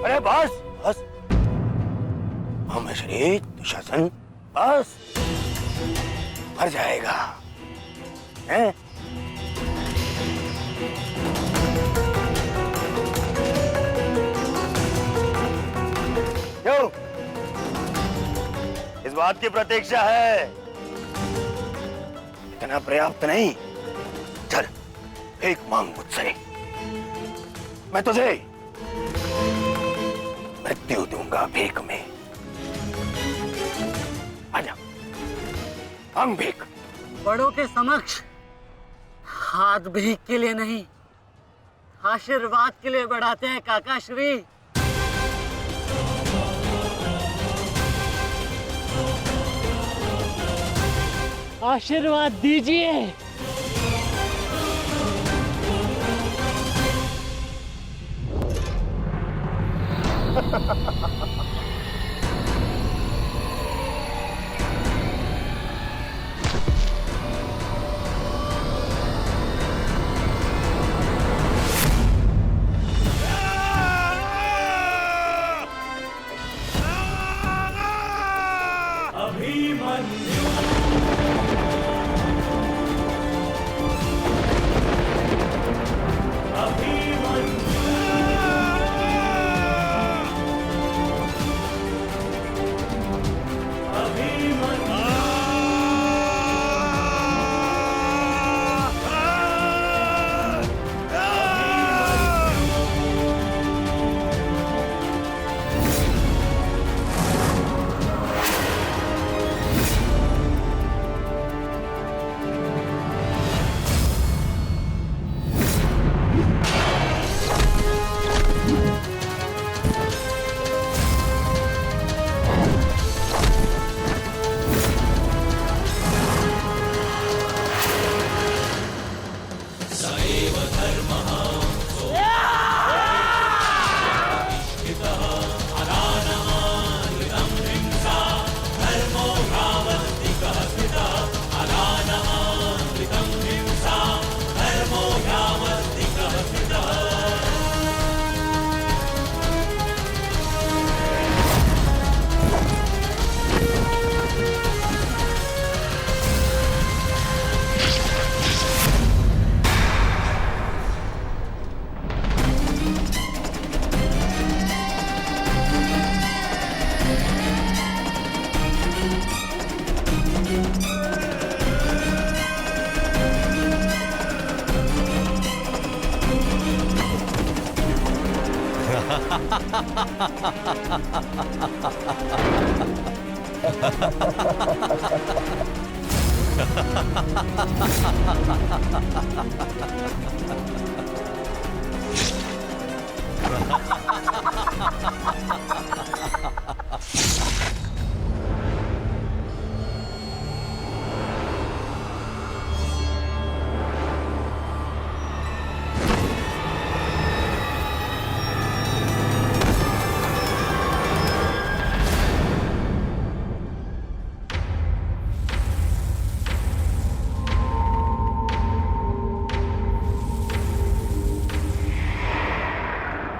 अरे बस बस, श्री दुशासन बस, मर जाएगा हैं? क्यों? इस बात की प्रतीक्षा है? इतना पर्याप्त नहीं? चल एक मांग मुझसे, मैं तुझे मृत्यु दूंगा भीख में। आजा, मांग भीख। बड़ों के समक्ष हाथ भीख के लिए नहीं, आशीर्वाद के लिए बढ़ाते हैं काका श्री। आशीर्वाद दीजिए।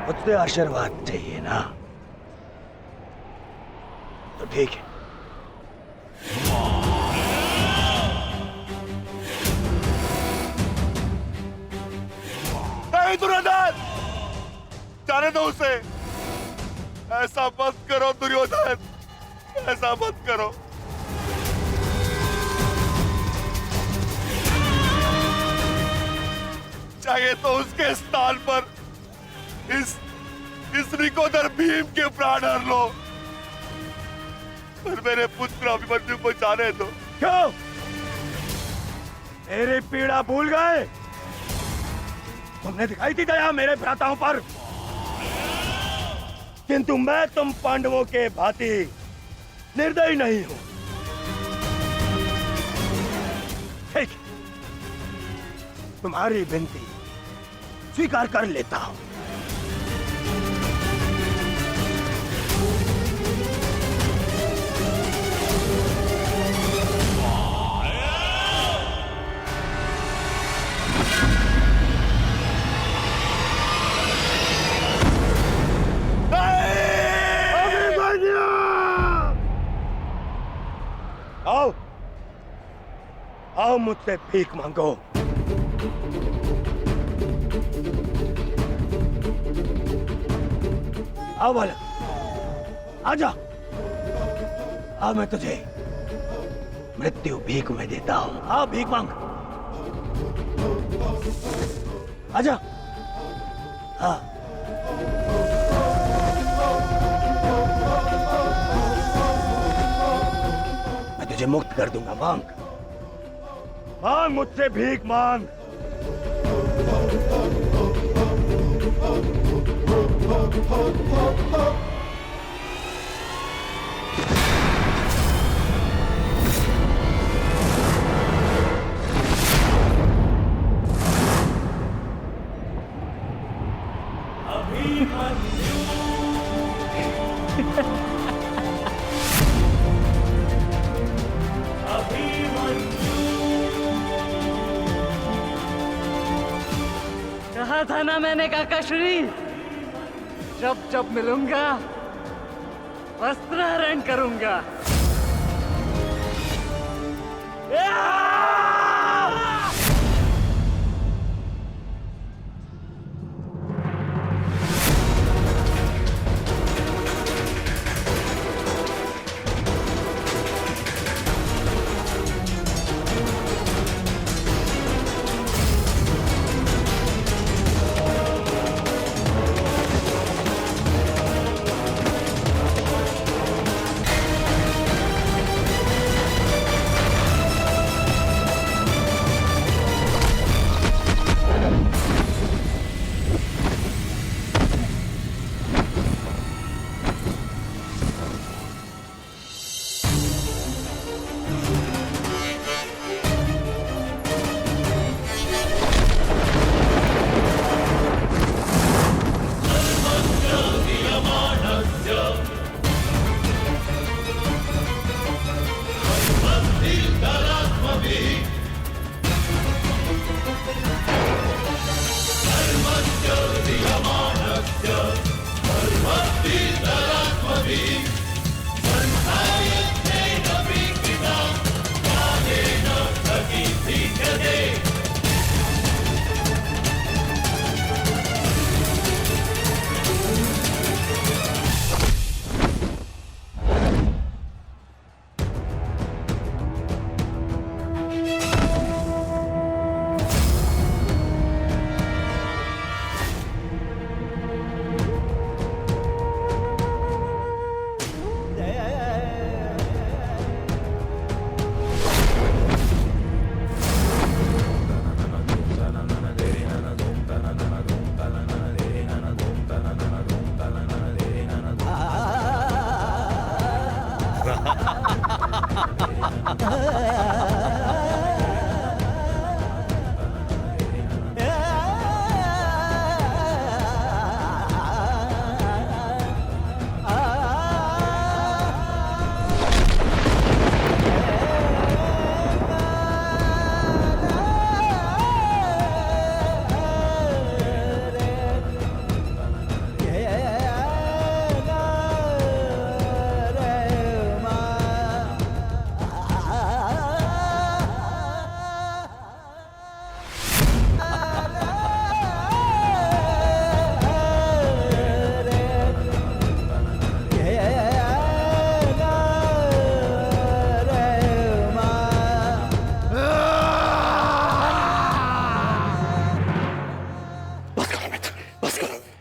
मुझसे आशीर्वाद चाहिए ना, तो ठीक है। नहीं दुर्योधन, जाने दो उसे। ऐसा मत करो दुर्योधन, ऐसा मत करो। चाहिए तो उसके स्थान पर इस निकोदर भीम के प्राण हर लो, पर मेरे पुत्र अभिमन्यु को जाने दो। क्यों? मेरी पीड़ा भूल गए? तुमने दिखाई थी दया मेरे भ्राताओं पर, किंतु मैं तुम पांडवों के भांति निर्दयी नहीं हूं। ठीक, तुम्हारी विनती स्वीकार कर लेता हूं। आओ आओ मुझसे भीख मांगो। आओ बालक आजा। अब मैं तुझे मृत्यु भीख में देता हूं। आओ भीख मांग। आजा। हाँ मैं तुझे मुक्त कर दूंगा। मांग मांग मुझसे भीख मांग। कहा था ना मैंने काकाश्री, जब जब मिलूंगा वस्त्रहरण करूंगा।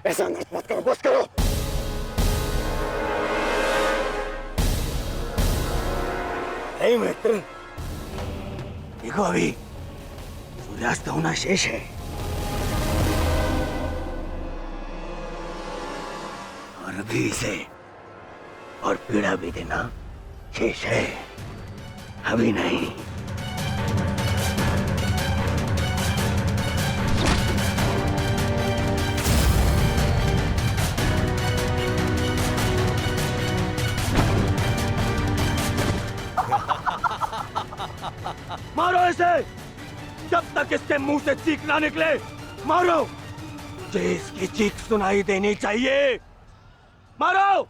ऐसा नृत्य मत करो, बस करो। हे मित्र, देखो अभी सूर्यास्त होना शेष है और अभी इसे और पीड़ा भी देना शेष है, अभी नहीं। मारो इसे जब तक इसके मुंह से चीख ना निकले। मारो, मुझे इसकी चीख सुनाई देनी चाहिए। मारो।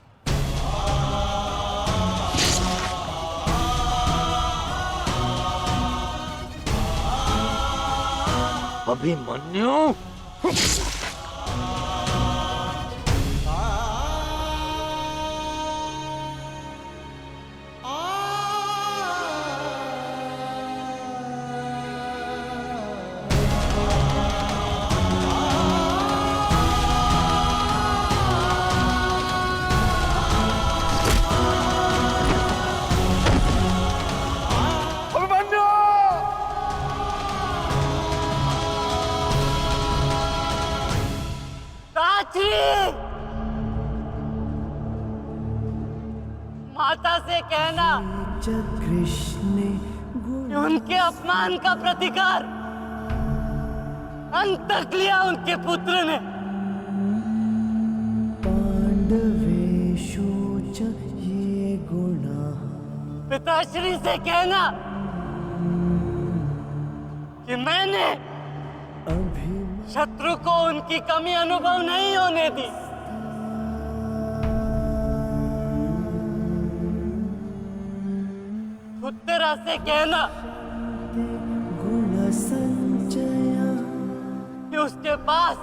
अभिमन्यु। माता से कहना कि उनके अपमान का प्रतिकार अंत तक लिया उनके पुत्र ने। पिताश्री से कहना कि मैंने शत्रु को उनकी कमी अनुभव नहीं होने दी। उत्तरा से कहना कि उसके पास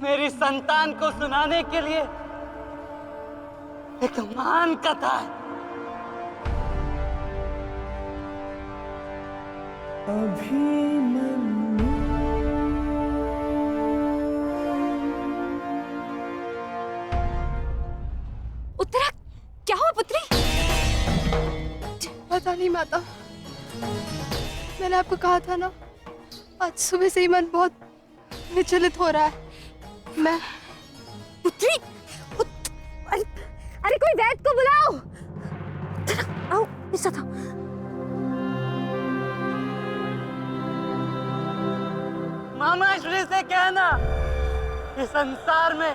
मेरी संतान को सुनाने के लिए एक महान कथा है। उत्तरा, क्या हुआ पुत्री? पता नहीं माता, मैंने आपको कहा था ना, आज सुबह से ही मन बहुत विचलित हो रहा है। मैं पुत्री, अरे कोई वैद्य को बुलाओ। आओ, इस तरह। मामा श्री से कहना कि संसार में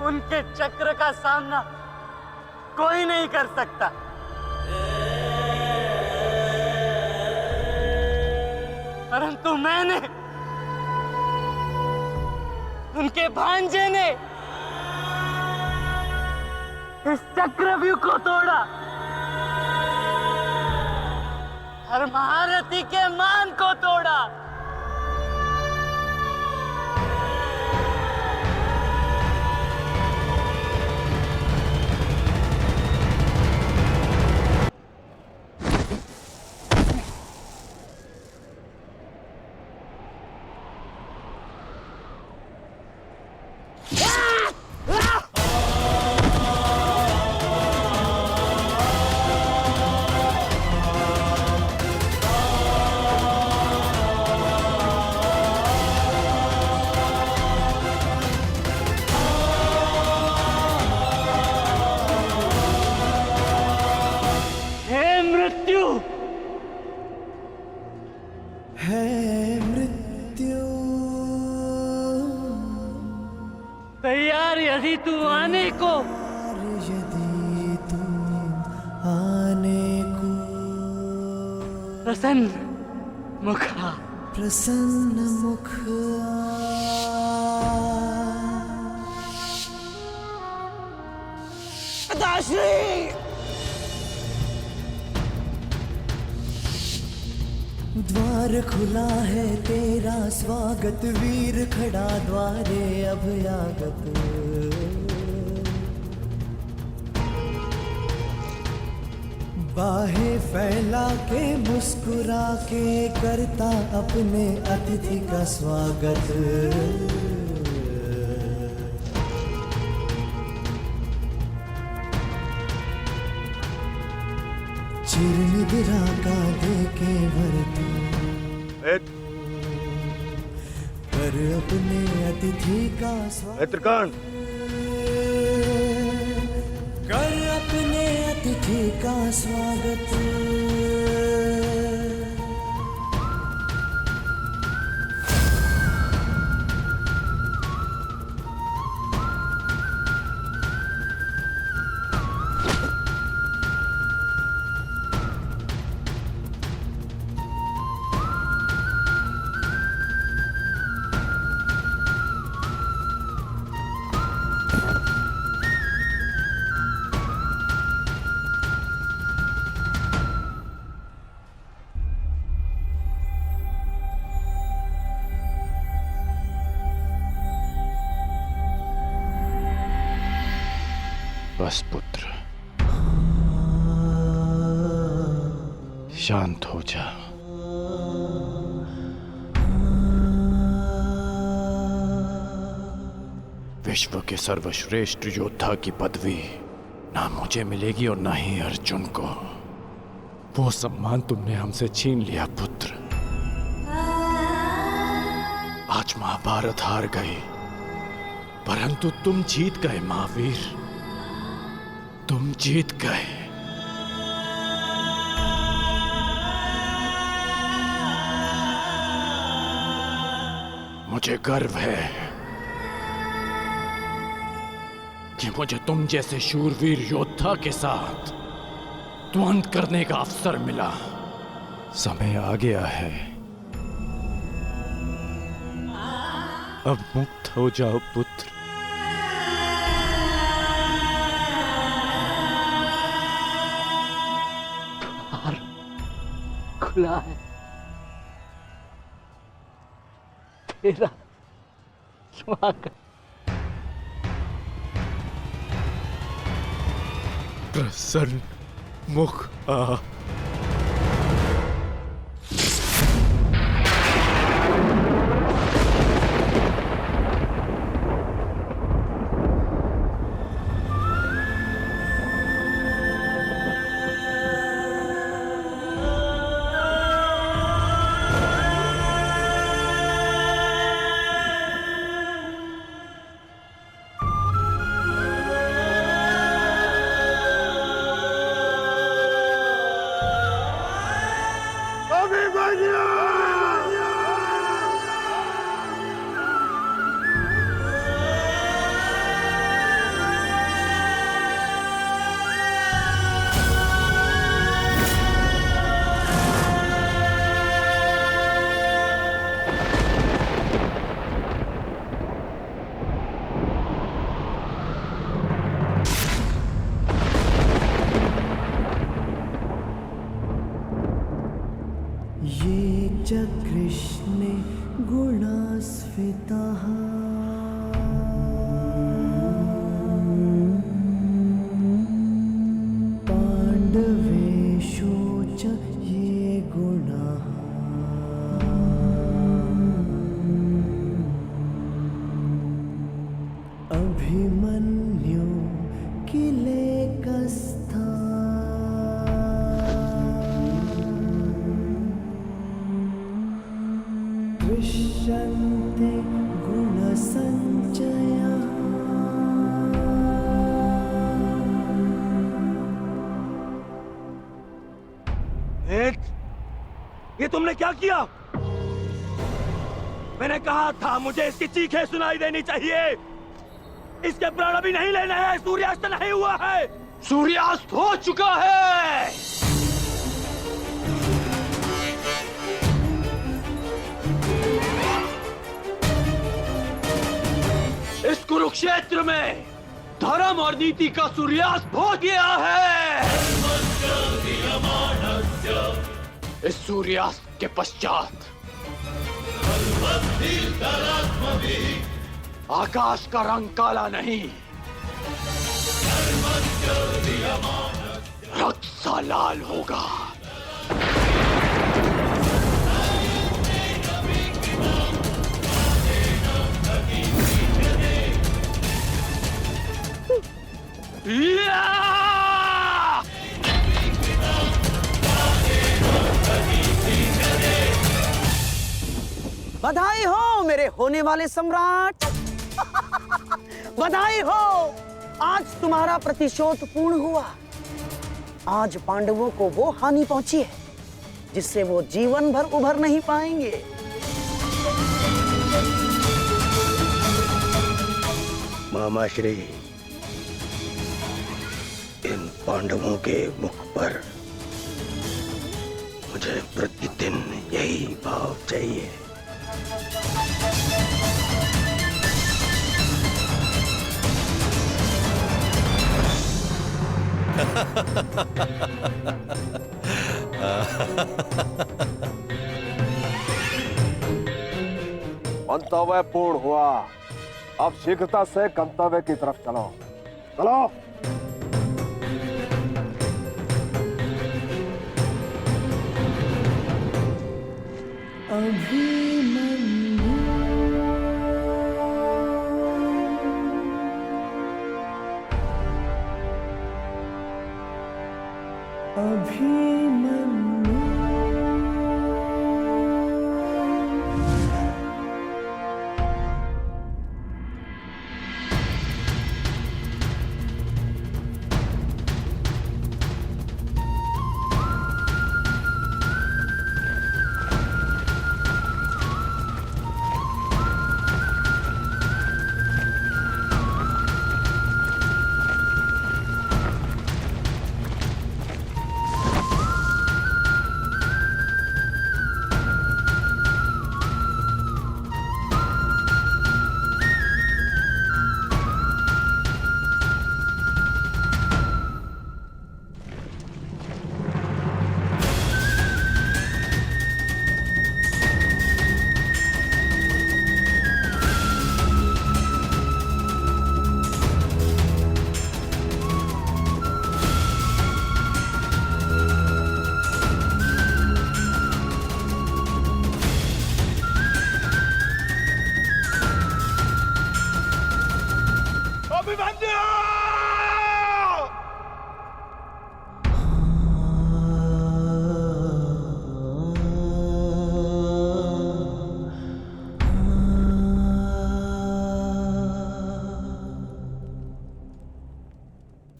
उनके चक्र का सामना कोई नहीं कर सकता। परंतु मैंने, उनके भांजे ने इस चक्रव्यूह को तोड़ा और महारथी के मान को तोड़ा। तैयार यदि तू आने को, प्रसन्न मुखा, प्रसन्न मुख द्वार खुला है तेरा स्वागत, वीर खड़ा द्वारे अभयागत। बाहें फैला के मुस्कुरा के करता अपने अतिथि का स्वागत। चिरनिद्रा का देके भरतू कर अपने अतिथि का स्वागत। कर अपने अतिथि का स्वागत। बस पुत्र, शांत हो जा। विश्व के सर्वश्रेष्ठ योद्धा की पदवी ना मुझे मिलेगी और ना ही अर्जुन को। वो सम्मान तुमने हमसे छीन लिया पुत्र। आज महाभारत हार गई, परंतु तुम जीत गए महावीर, तुम जीत गए। मुझे गर्व है कि मुझे तुम जैसे शूरवीर योद्धा के साथ द्वंद्व करने का अवसर मिला। समय आ गया है, अब मुक्त हो जाओ पुत्र। द्वार खुला है, तेरा स्वागत। प्रसन्न मुख आ। ये कृष्णे गुणास्फितः पाण्डवेषु च ये गुणाः अभिमन्यु किलेकस्था दृश्यन्ते गुणसञ्चयः। ये तुमने क्या किया? मैंने कहा था मुझे इसकी चीखें सुनाई देनी चाहिए। इसके प्राण अभी नहीं लेने हैं, सूर्यास्त नहीं हुआ है। सूर्यास्त हो चुका है। इस कुरुक्षेत्र में धर्म और नीति का सूर्यास्त हो गया है। इस सूर्यास्त के पश्चात आकाश का रंग काला नहीं, रक्त सा लाल होगा। बधाई हो मेरे होने वाले सम्राट। बधाई हो, आज तुम्हारा प्रतिशोध पूर्ण हुआ। आज पांडवों को वो हानि पहुंची है जिससे वो जीवन भर उभर नहीं पाएंगे। मामा श्री, इन पांडवों के मुख पर मुझे प्रतिदिन यही भाव चाहिए। मंतव्य पूर्ण हुआ, अब शीघ्रता से गंतव्य की तरफ चलो। चलो। अभिमन्यु अभिमन्यु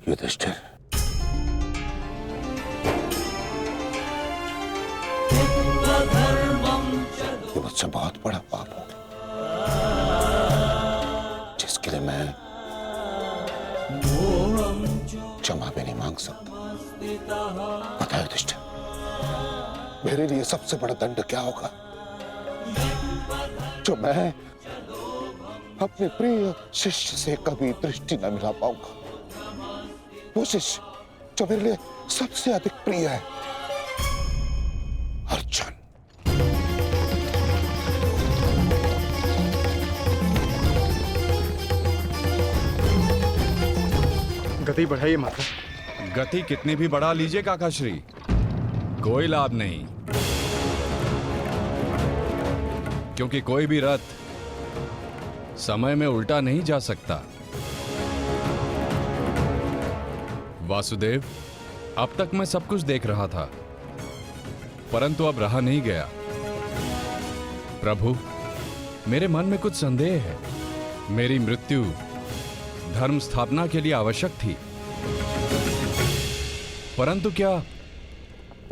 युधिष्ठिर, ये मुझसे बहुत बड़ा पाप हो जिसके लिए मैं क्षमा भी नहीं मांग सकता। पता है युधिष्ठिर, मेरे लिए सबसे बड़ा दंड क्या होगा? जो मैं अपने प्रिय शिष्य से कभी दृष्टि न मिला पाऊंगा, वो शिष्य जो मेरे लिए सबसे अधिक प्रिय है, अर्जुन। गति बढ़ाइए माता। गति कितनी भी बढ़ा लीजिए काकाश्री, कोई लाभ नहीं, क्योंकि कोई भी रथ समय में उल्टा नहीं जा सकता। वासुदेव, अब तक मैं सब कुछ देख रहा था, परंतु अब रहा नहीं गया। प्रभु, मेरे मन में कुछ संदेह है। मेरी मृत्यु धर्म स्थापना के लिए आवश्यक थी, परंतु क्या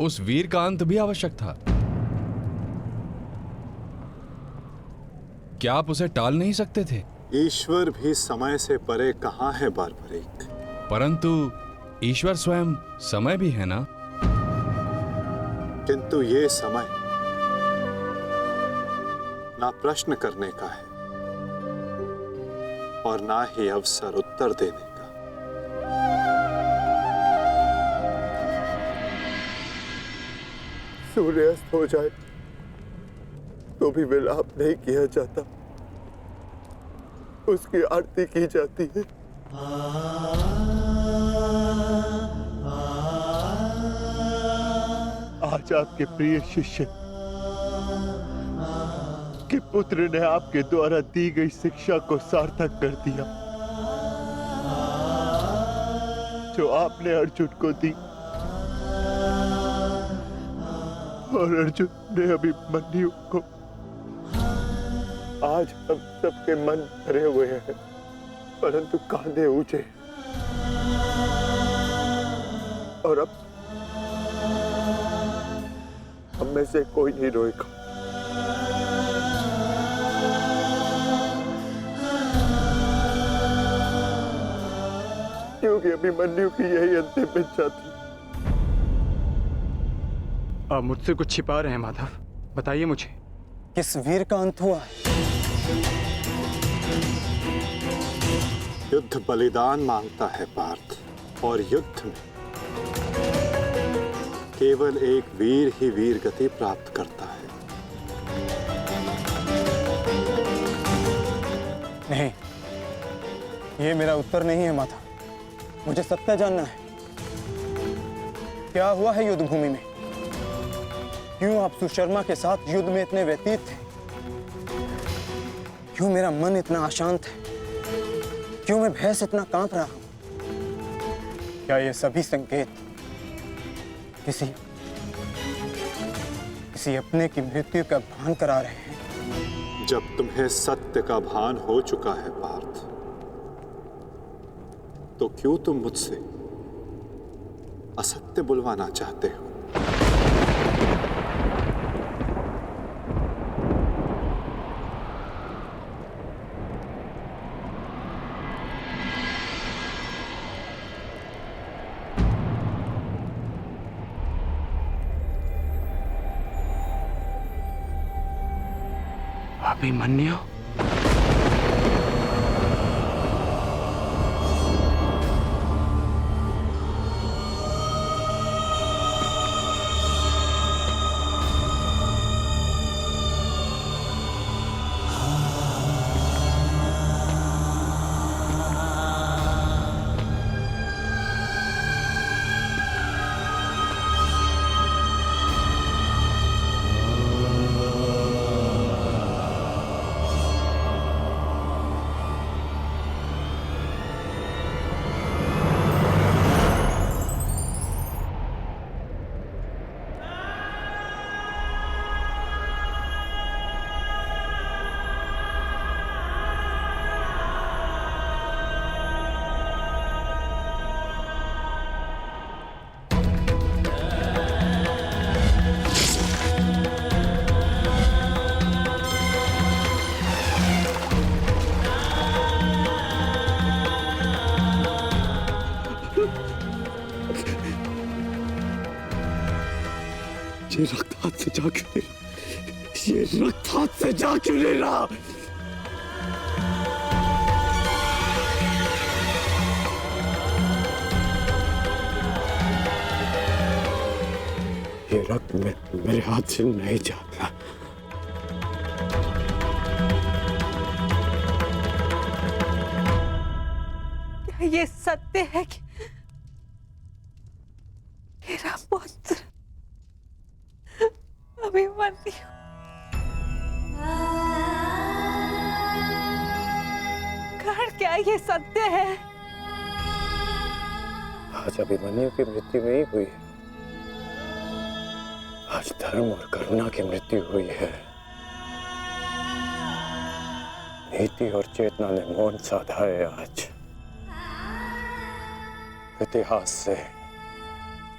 उस वीर का अंत भी आवश्यक था? क्या आप उसे टाल नहीं सकते थे? ईश्वर भी समय से परे कहां है बारबरीक? परंतु ईश्वर स्वयं समय भी है ना? किंतु ये समय ना प्रश्न करने का है और ना ही अवसर उत्तर देने का। सूर्यास्त हो जाए तो भी विलाप नहीं किया जाता, उसकी आरती की जाती है। आज आपके प्रिय शिष्य के पुत्र ने आपके द्वारा दी गई शिक्षा को सार्थक कर दिया, जो आपने अर्जुन को दी, और अर्जुन ने अभिमन्यु को। आज हम सबके मन भरे हुए हैं, परंतु कांधे ऊंचे, और अब हम में से कोई नहीं रोएगा। क्योंकि अभिमन्यु की यही अंतिम इच्छा थी। आप मुझसे कुछ छिपा रहे हैं माधव, बताइए मुझे। किस वीर का अंत हुआ? युद्ध बलिदान मांगता है पार्थ, और युद्ध में केवल एक वीर ही वीर गति प्राप्त करता है। नहीं, ये मेरा उत्तर नहीं है माता। मुझे सत्य जानना है। क्या हुआ है युद्ध भूमि में? क्यों आप सुशर्मा के साथ युद्ध में इतने व्यतीत थे? क्यों मेरा मन इतना अशांत है? क्यों मैं भय से इतना कांप रहा हूं? क्या ये सभी संकेत किसी अपने की मृत्यु का भान करा रहे हैं? जब तुम्हें सत्य का भान हो चुका है पार्थ, तो क्यों तुम मुझसे असत्य बुलवाना चाहते हो? अभिमन्यु, ये रक्त हाथ से जा क्यों नहीं? ये रक्त हाथ से जा क्यों नहीं रहा? ये रक्त मेरे हाथ से नहीं जा रहा। क्या ये सत्य है कि मेरा पुत्र अभिमन्यु कर्ण, क्या ये सत्य है? आज अभिमन्यु की मृत्यु नहीं हुई है, आज धर्म और करुणा की मृत्यु हुई है। नीति और चेतना ने मौन साधा है। आज इतिहास से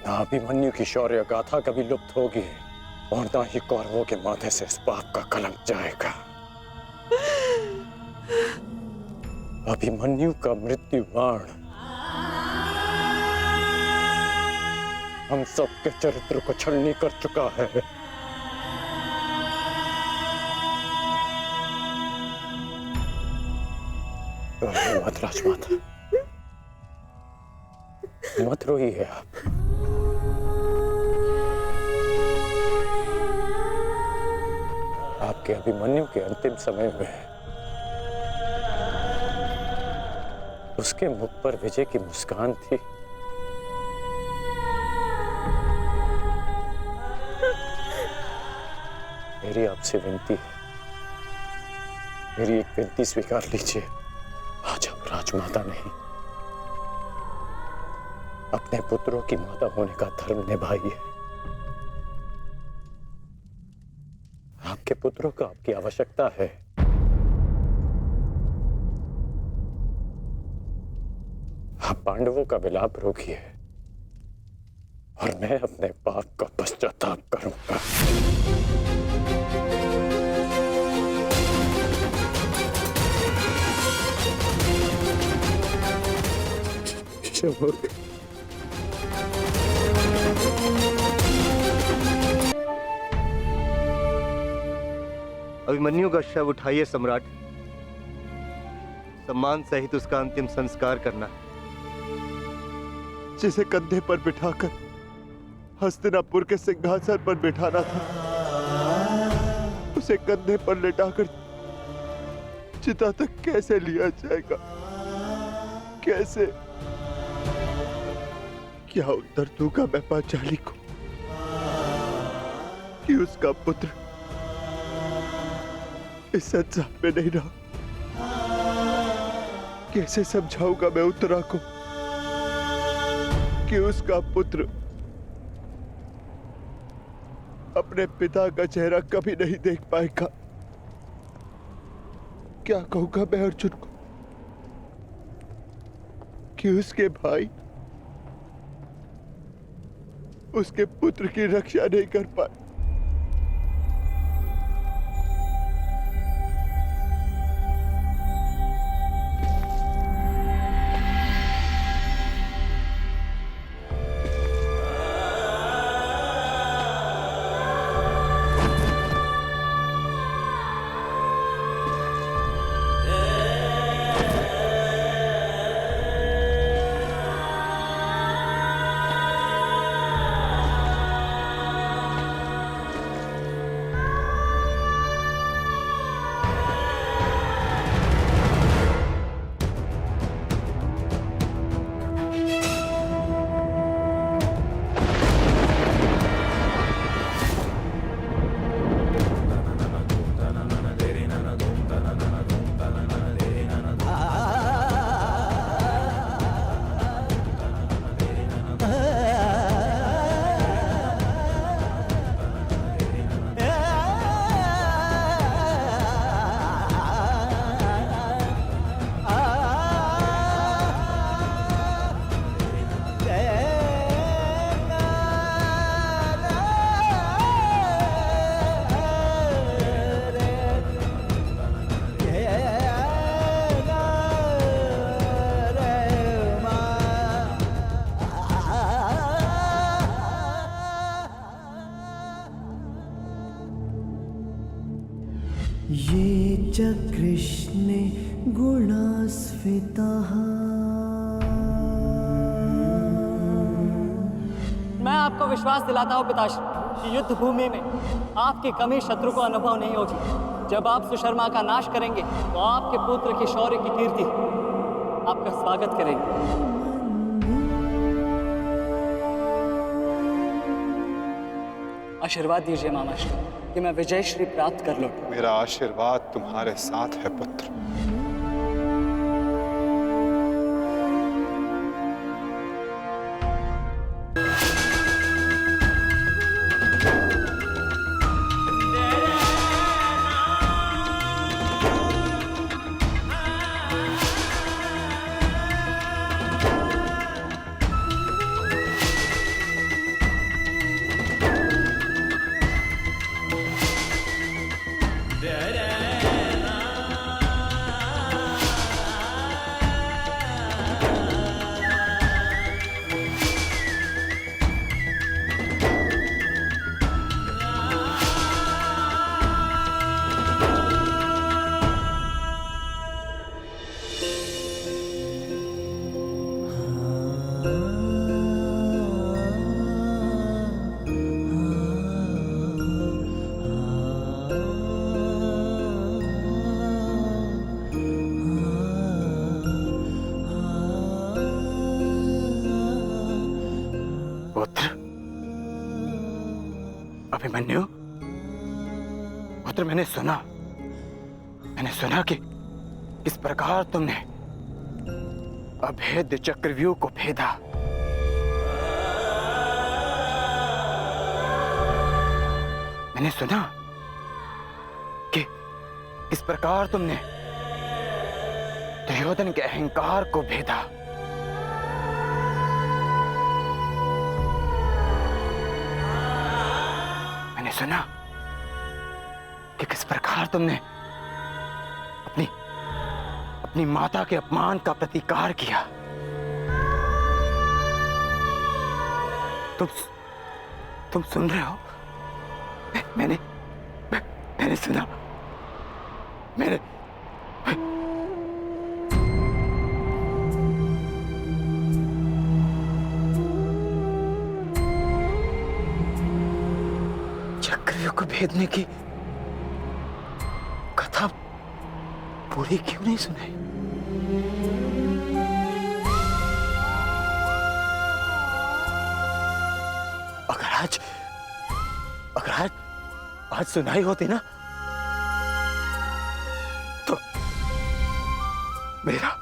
ना अभिमन्यु की शौर्य गाथा कभी लुप्त होगी और ना ही कौरवों के माथे से इस पाप का कलंक जाएगा। अभिमन्यु का मृत्यु बाण हम सबके चरित्र को छलनी कर चुका है। मत राजमाता, मत रोइए आप। आपके अभिमन्यु के अंतिम समय में उसके मुख पर विजय की मुस्कान थी। मेरी आपसे विनती है, मेरी एक विनती स्वीकार लीजिए। आज आप राजमाता नहीं, अपने पुत्रों की माता होने का धर्म निभाइए। आपके पुत्रों को आपकी आवश्यकता है। आप पांडवों का विलाप रोकिए और मैं अपने पाप का पश्चाताप करूंगा। अभिमन्यु का शव उठाइए सम्राट, सम्मान सहित उसका अंतिम संस्कार करना है। जिसे कंधे पर बिठाकर हस्तिनापुर के सिंहासन पर बिठाना था, उसे कंधे पर लेटाकर चिता तक कैसे लिया जाएगा? कैसे? क्या उत्तर दूंगा मैं पांचाली को? कि उसका पुत्र इस संसार में नहीं रहा। कैसे समझाऊंगा मैं उत्तरा को कि उसका पुत्र अपने पिता का चेहरा कभी नहीं देख पाएगा। क्या कहूंगा मैं अर्जुन को कि उसके भाई उसके पुत्र की रक्षा नहीं कर पाए। ये च कृष्णे गुणास्फितः। मैं आपको विश्वास दिलाता हूँ पिताश्री कि युद्ध भूमि में आपकी कमी शत्रु को अनुभव नहीं होगी। जब आप सुशर्मा का नाश करेंगे तो आपके पुत्र के शौर्य की कीर्ति आपका स्वागत करेगी। आशीर्वाद दीजिए मामाश्री कि मैं विजय श्री प्राप्त कर लूं। मेरा आशीर्वाद तुम्हारे साथ है पुत्र। अभिमन्यु, पुत्र मैंने सुना कि किस प्रकार तुमने अभेद्य चक्रव्यूह को भेदा। मैंने सुना कि किस प्रकार तुमने दुर्योधन के अहंकार को भेदा। मैंने सुना कि किस प्रकार तुमने अपनी माता के अपमान का प्रतिकार किया। तुम सुन रहे हो? मैंने सुना। मैंने चक्रव्यूह को भेदने की कथा पूरी क्यों नहीं सुनाई? अगर आज आज सुनाई होती ना तो मेरा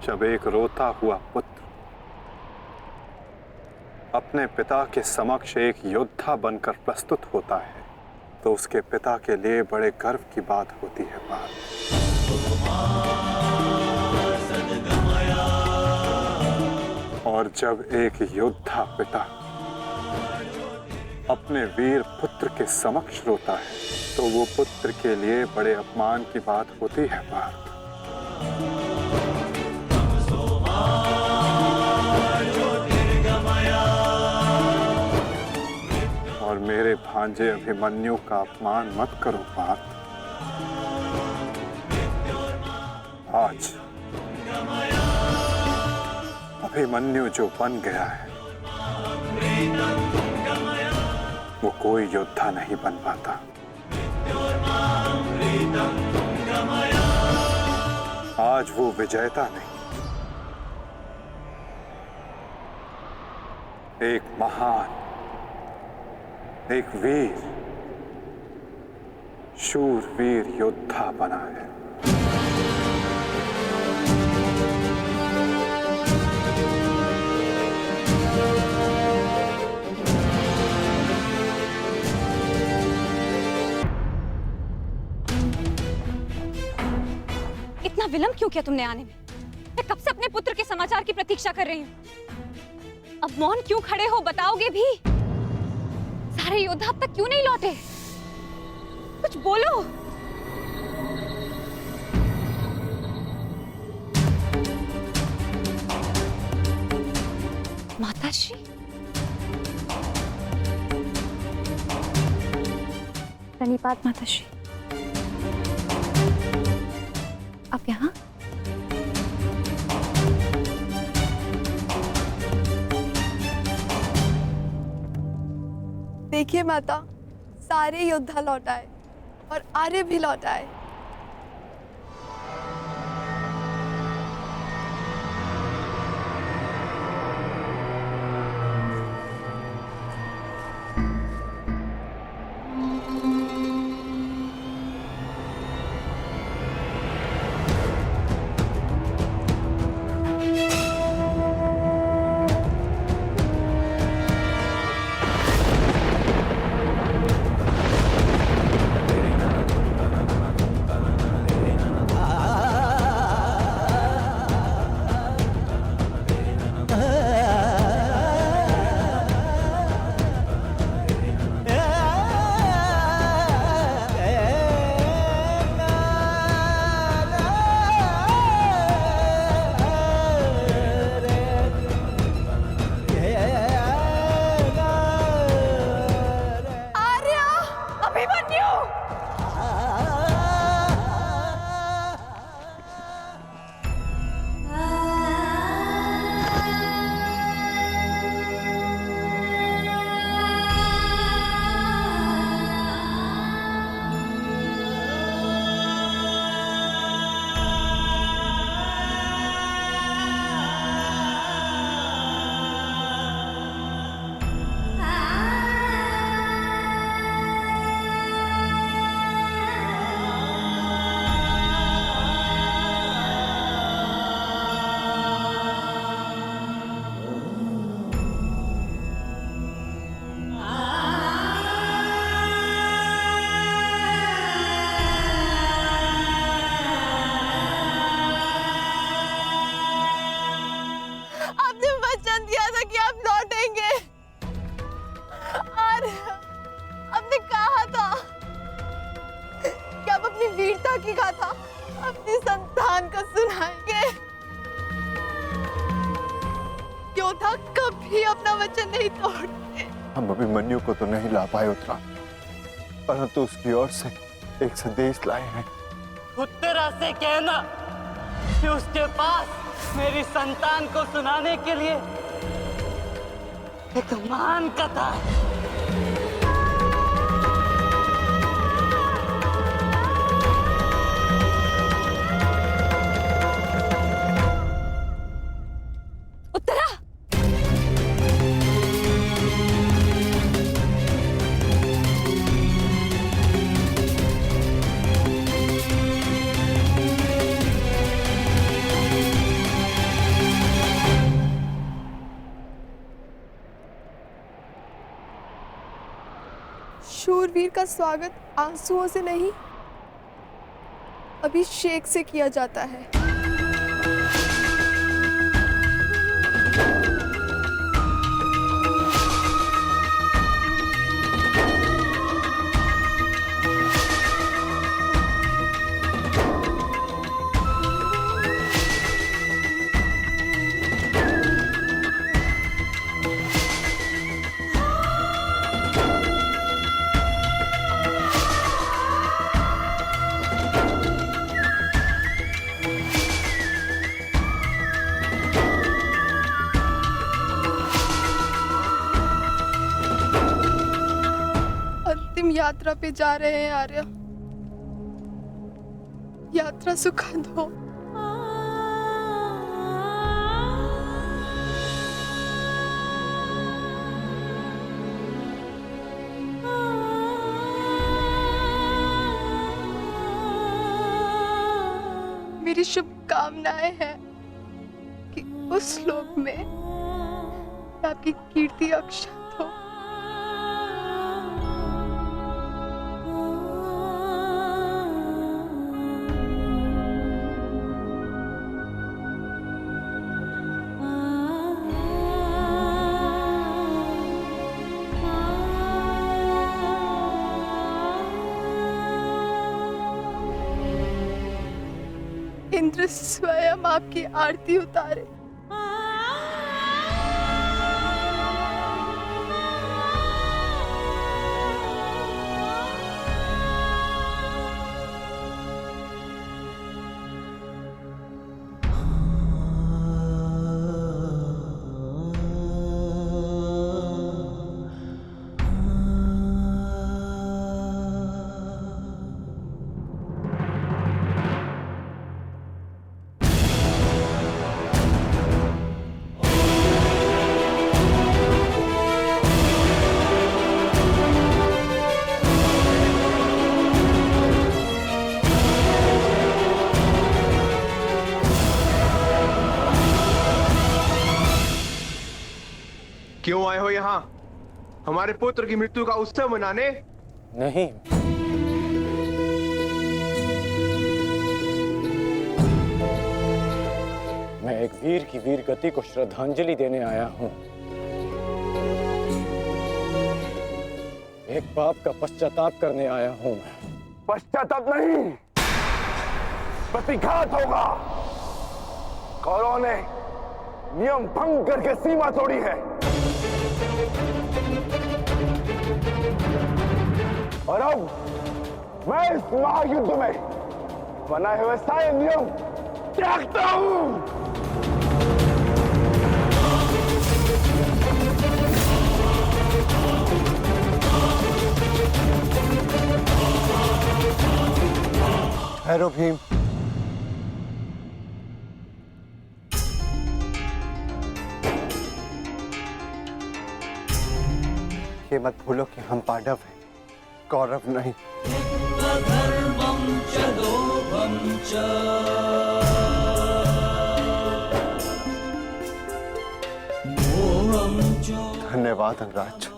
जब एक रोता हुआ पुत्र अपने पिता के समक्ष एक योद्धा बनकर प्रस्तुत होता है तो उसके पिता के लिए बड़े गर्व की बात होती है बात। और जब एक योद्धा पिता अपने वीर पुत्र के समक्ष रोता है तो वो पुत्र के लिए बड़े अपमान की बात होती है बात। और मेरे भांजे अभिमन्यु का अपमान मत करो बात। आज अभिमन्यु जो बन गया है वो कोई योद्धा नहीं बन पाता। आज वो विजेता नहीं, एक महान, एक वीर, शूरवीर योद्धा बना है। इतना विलंब क्यों किया तुमने आने में? मैं कब से अपने पुत्र के समाचार की प्रतीक्षा कर रही हूँ। अब मौन क्यों खड़े हो, बताओगे भी? सारे योद्धा अब तक क्यों नहीं लौटे? कुछ बोलो। माताश्री, प्रणिपात माताश्री। आप यहाँ? देखिए माता, सारे योद्धा लौट आए और आर्य भी लौट आए। की गाथा अपनी संतान को सुनाएंगे। योद्धा कभी अपना वचन नहीं तोड़ते। हम अभिमन्यु को तो नहीं ला पाए उत्तरा, परंतु उसकी ओर से एक संदेश लाए हैं। उत्तरा से कहना कि उसके पास मेरी संतान को सुनाने के लिए एक महान कथा है। उत्तरा, शूरवीर का स्वागत आंसुओं से नहीं, अभिषेक से किया जाता है। अंतिम यात्रा पे जा रहे हैं आर्य। यात्रा सुखद हो। मेरी शुभकामनाएं हैं कि उस लोक में आपकी कीर्ति अक्षत हो। इंद्र स्वयं आपकी आरती उतारे। क्यों आए हो यहाँ? हमारे पुत्र की मृत्यु का उत्सव मनाने? नहीं, मैं एक वीर की वीर गति को श्रद्धांजलि देने आया हूँ। एक पाप का पश्चाताप करने आया हूँ मैं। पश्चाताप नहीं, प्रतिघात होगा। कौरवों ने नियम भंग करके सीमा तोड़ी है और अब मैं इस महायुद्ध में बनाए हुए सारे नियम त्यागता हूं। ठहरो भीम। ये मत भूलो कि हम पांडव हैं, कौरव नहीं। धन्यवाद अंगराज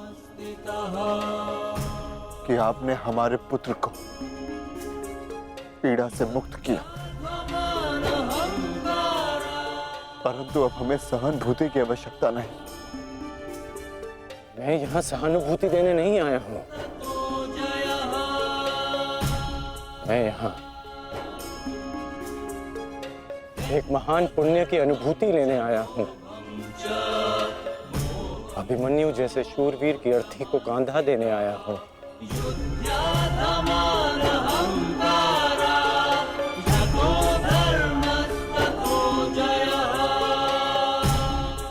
कि आपने हमारे पुत्र को पीड़ा से मुक्त किया, परंतु अब हमें सहानुभूति की आवश्यकता नहीं। मैं यहाँ सहानुभूति देने नहीं आया हूँ, मैं यहाँ एक महान पुण्य की अनुभूति लेने आया हूँ। अभिमन्यु जैसे शूरवीर की अर्थी को कांधा देने आया हूँ।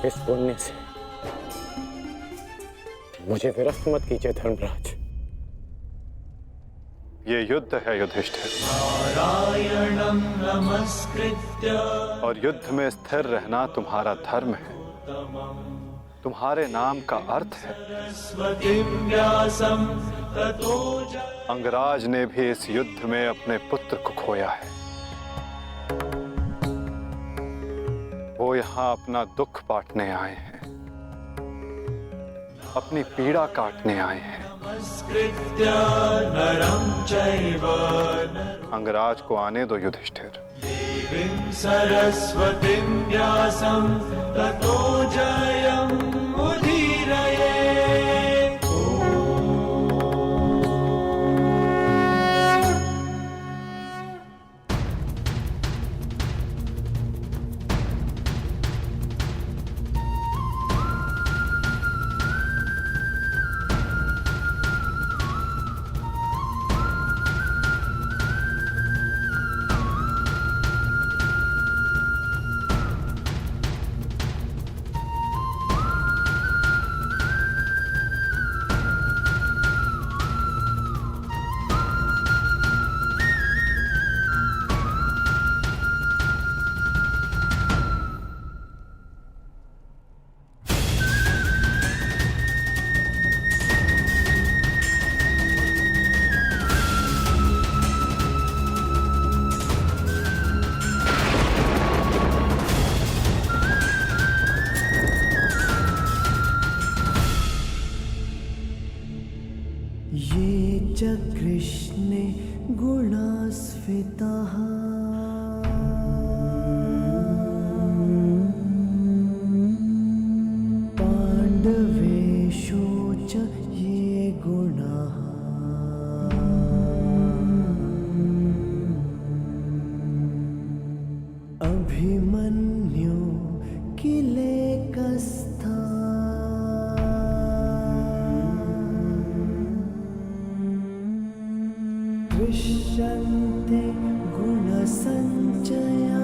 इस पुण्य से मुझे विरक्त मत कीजिए धर्मराज। ये युद्ध है युधिष्ठिर, और युद्ध में स्थिर रहना तुम्हारा धर्म है, तुम्हारे नाम का अर्थ है। अंगराज ने भी इस युद्ध में अपने पुत्र को खोया है। वो यहाँ अपना दुख बांटने आए हैं, अपनी पीड़ा काटने आए हैं। अंगराज को आने दो युधिष्ठिर। सरस्वतीं व्यासं ततो जयं उदीरये। ये च कृष्णे गुणास्फिताः पाण्डवेषु च ये गुणाः अभिमन्यु किलेकस्था दृश्यन्ते गुणसञ्चया।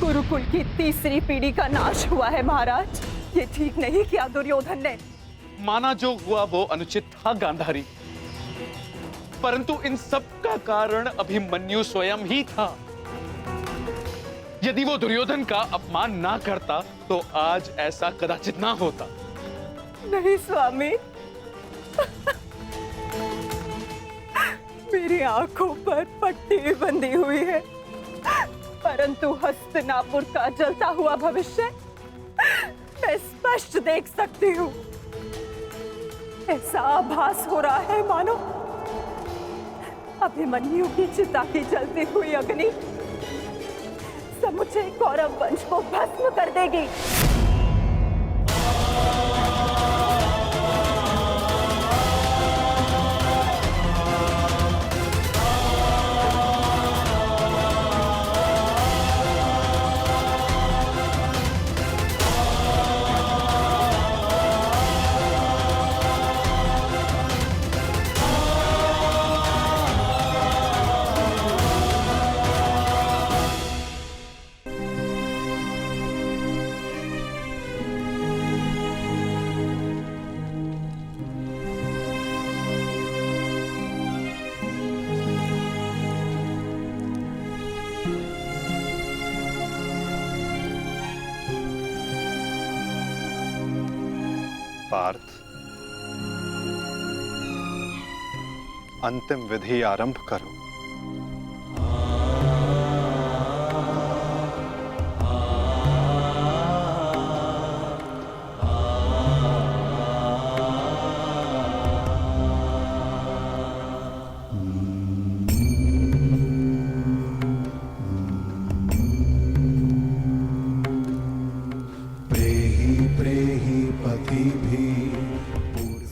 गुरुकुल की तीसरी पीढ़ी का नाश हुआ है महाराज। ये ठीक नहीं किया दुर्योधन ने। माना जो हुआ वो अनुचित था गांधारी, परंतु इन सब का कारण अभिमन्यु स्वयं ही था। यदि वो दुर्योधन का अपमान ना करता तो आज ऐसा कदाचित ना होता। नहीं स्वामी, मेरी आंखों पर पट्टी बंधी हुई है, परंतु हस्तिनापुर का जलता हुआ भविष्य मैं स्पष्ट देख सकती हूँ। ऐसा आभास हो रहा है मानो अभिमन्यु की चिता की जलती हुई अग्नि समुचे कौरव वंश को भस्म कर देगी। पार्थ, अंतिम विधि आरंभ करो।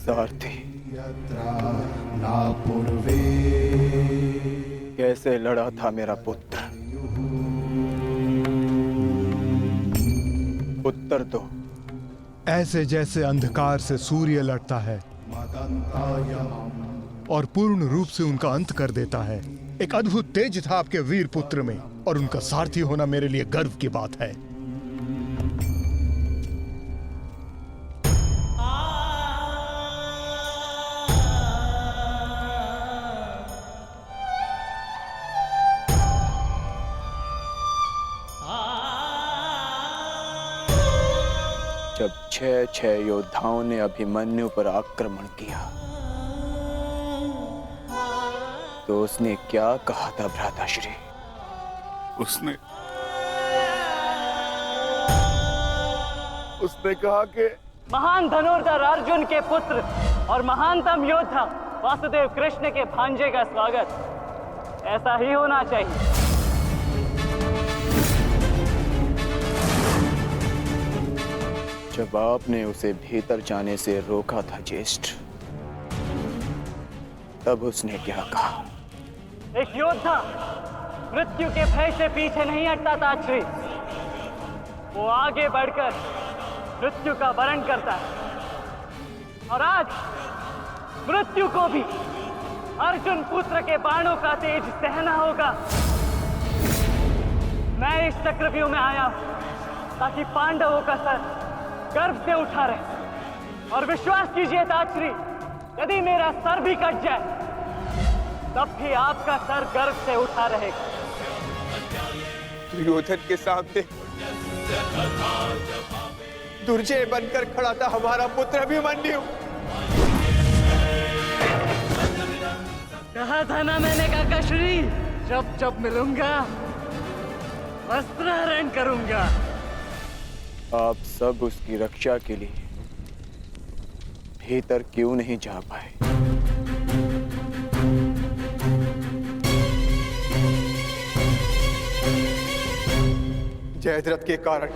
सारथी, कैसे लड़ा था मेरा पुत्र? उत्तर दो। ऐसे जैसे अंधकार से सूर्य लड़ता है और पूर्ण रूप से उनका अंत कर देता है। एक अद्भुत तेज था आपके वीर पुत्र में, और उनका सारथी होना मेरे लिए गर्व की बात है। जब 6 योद्धाओं ने अभिमन्यु पर आक्रमण किया तो उसने क्या कहा था भ्राताश्री? उसने कहा कि महान धनुर्धर अर्जुन के पुत्र और महानतम योद्धा वासुदेव कृष्ण के भांजे का स्वागत ऐसा ही होना चाहिए। जब आपने उसे भीतर जाने से रोका था ज्येष्ठ, तब उसने क्या कहा? एक योद्धा मृत्यु के भय से पीछे नहीं हटता था श्री, वो आगे बढ़कर मृत्यु का वरण करता है। और आज मृत्यु को भी अर्जुन पुत्र के बाणों का तेज सहना होगा। मैं इस चक्रव्यूह में आया हूं ताकि पांडवों का सर गर्व से उठा रहे। और विश्वास कीजिए ताक्षरी, यदि मेरा सर भी कट जाए तब भी आपका सर गर्व से उठा रहेगा। दुर्योधन के सामने दुर्जय बनकर खड़ा था हमारा पुत्र अभिमन्यु। कहा था ना मैंने काकाश्री, जब जब मिलूंगा वस्त्रहरण करूंगा। आप सब उसकी रक्षा के लिए भीतर क्यों नहीं जा पाए? जयद्रथ के कारण,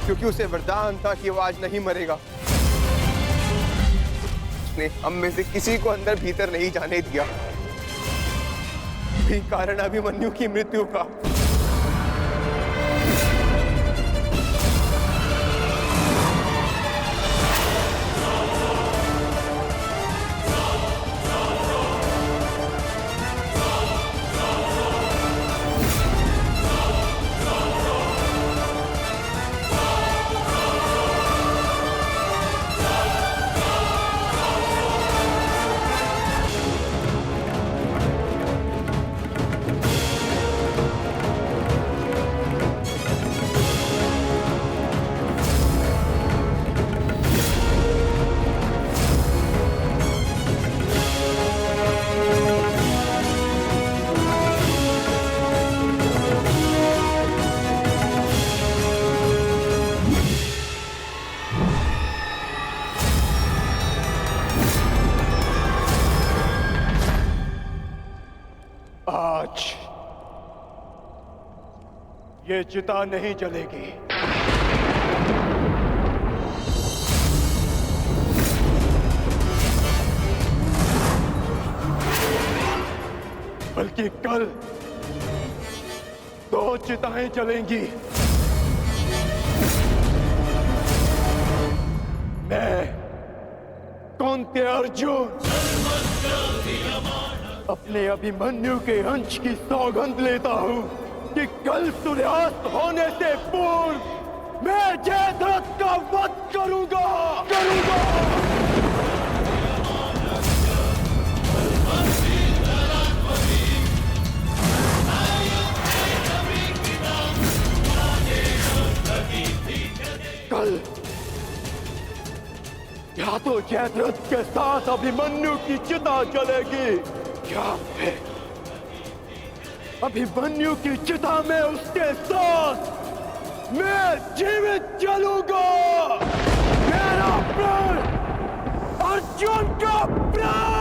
क्योंकि उसे वरदान था कि वो आज नहीं मरेगा। उसने हम में से किसी को अंदर भीतर नहीं जाने दिया, भी कारण अभिमन्यु की मृत्यु का। आज ये चिता नहीं जलेगी। बल्कि कल 2 चिताएं जलेंगी। मैं कौन्तेय अर्जुन अपने अभिमन्यु के अंश की सौगंध लेता हूं कि कल सूर्यास्त होने से पूर्व मैं जयद्रथ का वध करूंगा। थी या तो जयद्रथ के साथ अभिमन्यु की चिता जलेगी या फिर अभिमन्यु की चिता में उसके साथ मैं जीवित जलूंगा। मेरा प्राण अर्जुन का प्राण।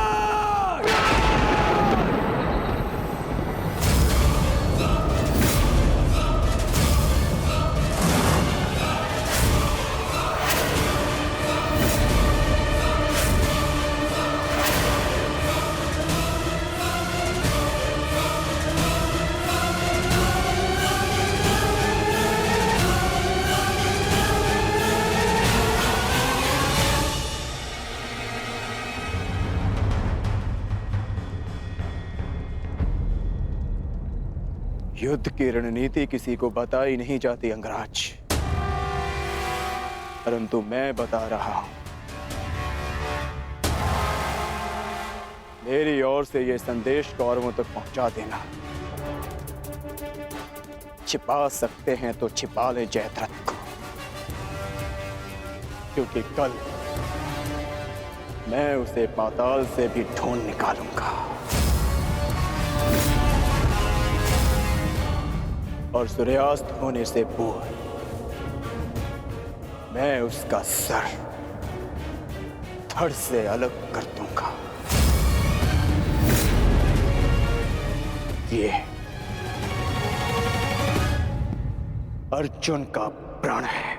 युद्ध की रणनीति किसी को बताई नहीं जाती अंगराज, परंतु मैं बता रहा हूं। मेरी ओर से यह संदेश कौरवों तक पहुंचा देना। छिपा सकते हैं तो छिपा ले जयद्रथ को, क्योंकि कल मैं उसे पाताल से भी ढूंढ निकालूंगा और सूर्यास्त होने से पूर्व मैं उसका सर धड़ से अलग कर दूंगा। ये अर्जुन का प्रण है।